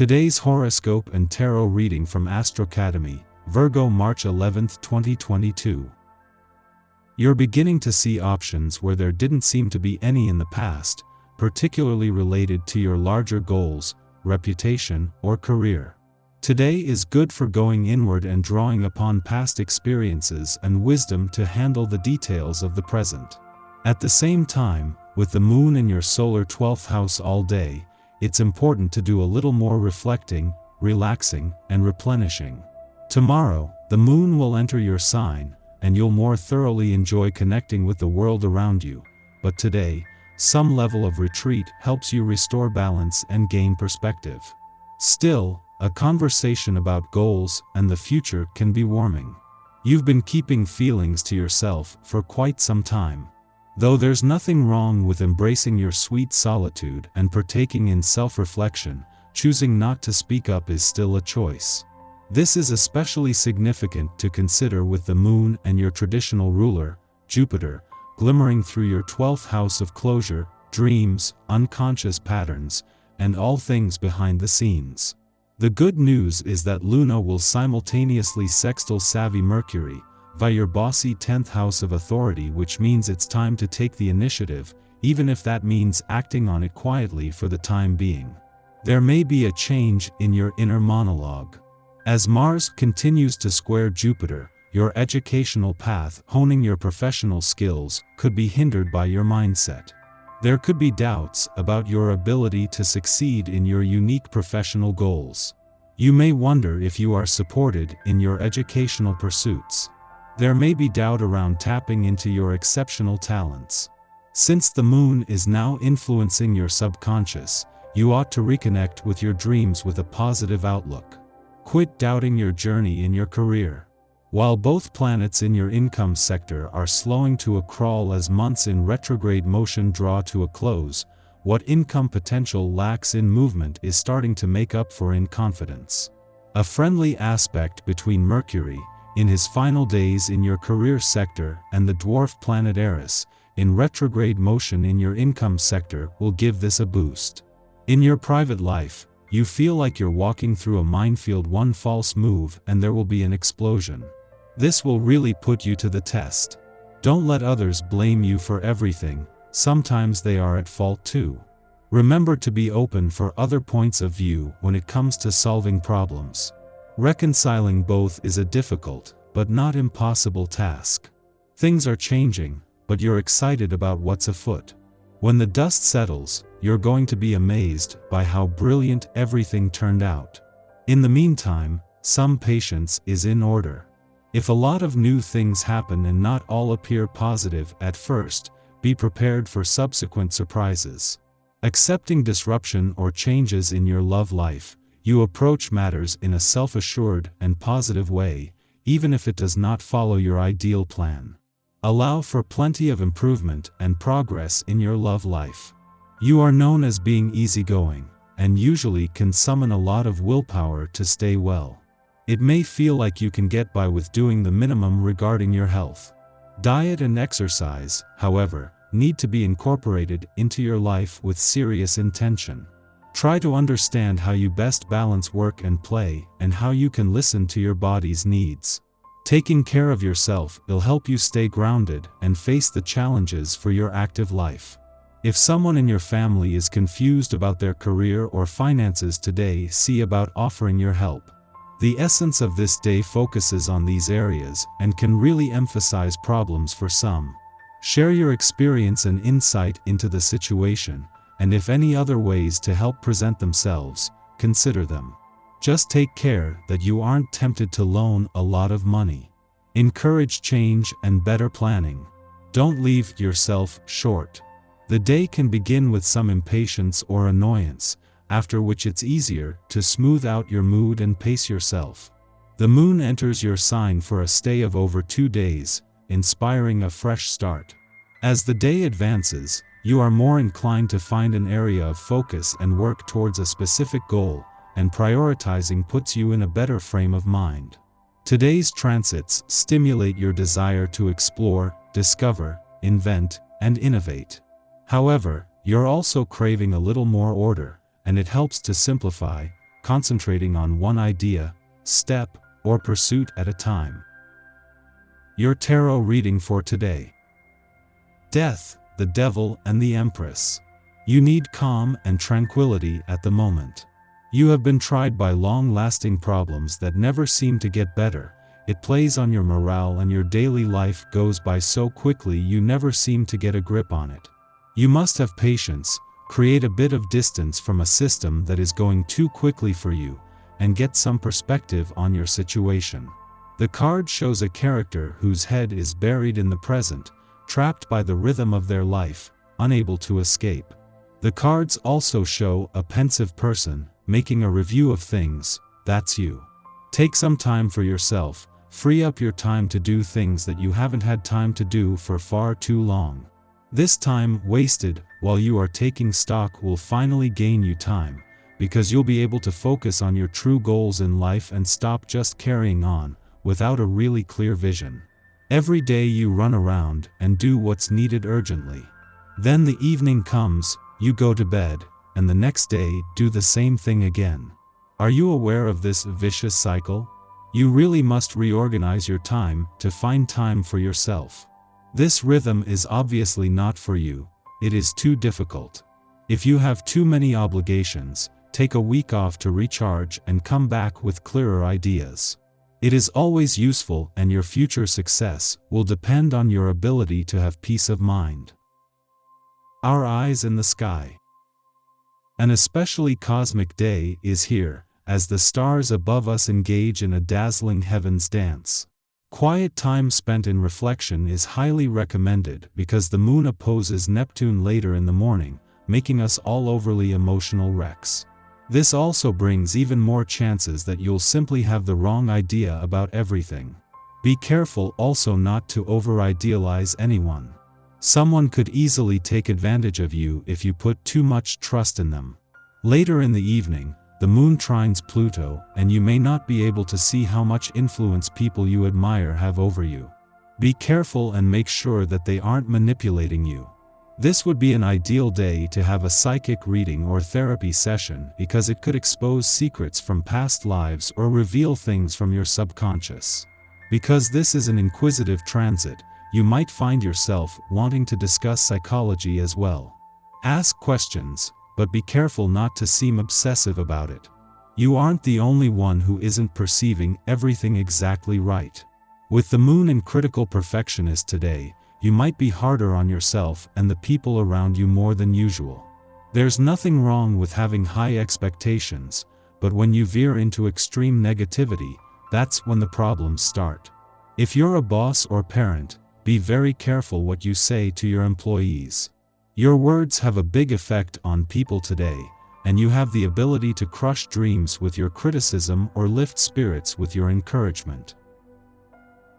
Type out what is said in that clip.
Today's horoscope and tarot reading from Astrocademy, Virgo March 11, 2022. You're beginning to see options where there didn't seem to be any in the past, particularly related to your larger goals, reputation, or career. Today is good for going inward and drawing upon past experiences and wisdom to handle the details of the present. At the same time, with the moon in your solar 12th house all day, it's important to do a little more reflecting, relaxing, and replenishing. Tomorrow, the moon will enter your sign, and you'll more thoroughly enjoy connecting with the world around you. But today, some level of retreat helps you restore balance and gain perspective. Still, a conversation about goals and the future can be warming. You've been keeping feelings to yourself for quite some time. Though there's nothing wrong with embracing your sweet solitude and partaking in self-reflection, choosing not to speak up is still a choice. This is especially significant to consider with the moon and your traditional ruler, Jupiter, glimmering through your 12th house of closure, dreams, unconscious patterns, and all things behind the scenes. The good news is that Luna will simultaneously sextile savvy Mercury, via your bossy 10th house of authority, which means it's time to take the initiative, even if that means acting on it quietly for the time being. There may be a change in your inner monologue. As Mars continues to square Jupiter, your educational path, honing your professional skills, could be hindered by your mindset. There could be doubts about your ability to succeed in your unique professional goals. You may wonder if you are supported in your educational pursuits. There may be doubt around tapping into your exceptional talents. Since the moon is now influencing your subconscious, you ought to reconnect with your dreams with a positive outlook. Quit doubting your journey in your career. While both planets in your income sector are slowing to a crawl as months in retrograde motion draw to a close, what income potential lacks in movement is starting to make up for in confidence. A friendly aspect between Mercury, in his final days in your career sector, and the dwarf planet Eris, in retrograde motion in your income sector, will give this a boost. In your private life, you feel like you're walking through a minefield. One false move and there will be an explosion. This will really put you to the test. Don't let others blame you for everything, sometimes they are at fault too. Remember to be open for other points of view when it comes to solving problems. Reconciling both is a difficult, but not impossible task. Things are changing, but you're excited about what's afoot. When the dust settles, you're going to be amazed by how brilliant everything turned out. In the meantime, some patience is in order. If a lot of new things happen and not all appear positive at first, be prepared for subsequent surprises. Accepting disruption or changes in your love life, you approach matters in a self-assured and positive way, even if it does not follow your ideal plan. Allow for plenty of improvement and progress in your love life. You are known as being easygoing, and usually can summon a lot of willpower to stay well. It may feel like you can get by with doing the minimum regarding your health. Diet and exercise, however, need to be incorporated into your life with serious intention. Try to understand how you best balance work and play, and how you can listen to your body's needs. Taking care of yourself will help you stay grounded and face the challenges for your active life. If someone in your family is confused about their career or finances today, see about offering your help. The essence of this day focuses on these areas and can really emphasize problems for some. Share your experience and insight into the situation, and if any other ways to help present themselves, consider them. Just take care that you aren't tempted to loan a lot of money. Encourage change and better planning. Don't leave yourself short. The day can begin with some impatience or annoyance, after which it's easier to smooth out your mood and pace yourself. The moon enters your sign for a stay of over 2 days, inspiring a fresh start. As the day advances, you are more inclined to find an area of focus and work towards a specific goal, and prioritizing puts you in a better frame of mind. Today's transits stimulate your desire to explore, discover, invent, and innovate. However, you're also craving a little more order, and it helps to simplify, concentrating on one idea, step, or pursuit at a time. Your tarot reading for today. Death, the Devil, and the Empress. You need calm and tranquility at the moment. You have been tried by long-lasting problems that never seem to get better. It plays on your morale and your daily life goes by so quickly you never seem to get a grip on it. You must have patience, create a bit of distance from a system that is going too quickly for you, and get some perspective on your situation. The card shows a character whose head is buried in the present, trapped by the rhythm of their life, unable to escape. The cards also show a pensive person, making a review of things. That's you. Take some time for yourself, free up your time to do things that you haven't had time to do for far too long. This time wasted while you are taking stock will finally gain you time, because you'll be able to focus on your true goals in life and stop just carrying on without a really clear vision. Every day you run around and do what's needed urgently. Then the evening comes, you go to bed, and the next day do the same thing again. Are you aware of this vicious cycle? You really must reorganize your time to find time for yourself. This rhythm is obviously not for you. It is too difficult. If you have too many obligations, take a week off to recharge and come back with clearer ideas. It is always useful, and your future success will depend on your ability to have peace of mind. Our eyes in the sky. An especially cosmic day is here, as the stars above us engage in a dazzling heaven's dance. Quiet time spent in reflection is highly recommended because the moon opposes Neptune later in the morning, making us all overly emotional wrecks. This also brings even more chances that you'll simply have the wrong idea about everything. Be careful also not to over-idealize anyone. Someone could easily take advantage of you if you put too much trust in them. Later in the evening, the moon trines Pluto, and you may not be able to see how much influence people you admire have over you. Be careful and make sure that they aren't manipulating you. This would be an ideal day to have a psychic reading or therapy session because it could expose secrets from past lives or reveal things from your subconscious. Because this is an inquisitive transit, you might find yourself wanting to discuss psychology as well. Ask questions, but be careful not to seem obsessive about it. You aren't the only one who isn't perceiving everything exactly right. With the moon in critical perfectionist today, you might be harder on yourself and the people around you more than usual. There's nothing wrong with having high expectations, but when you veer into extreme negativity, that's when the problems start. If you're a boss or parent, be very careful what you say to your employees. Your words have a big effect on people today, and you have the ability to crush dreams with your criticism or lift spirits with your encouragement.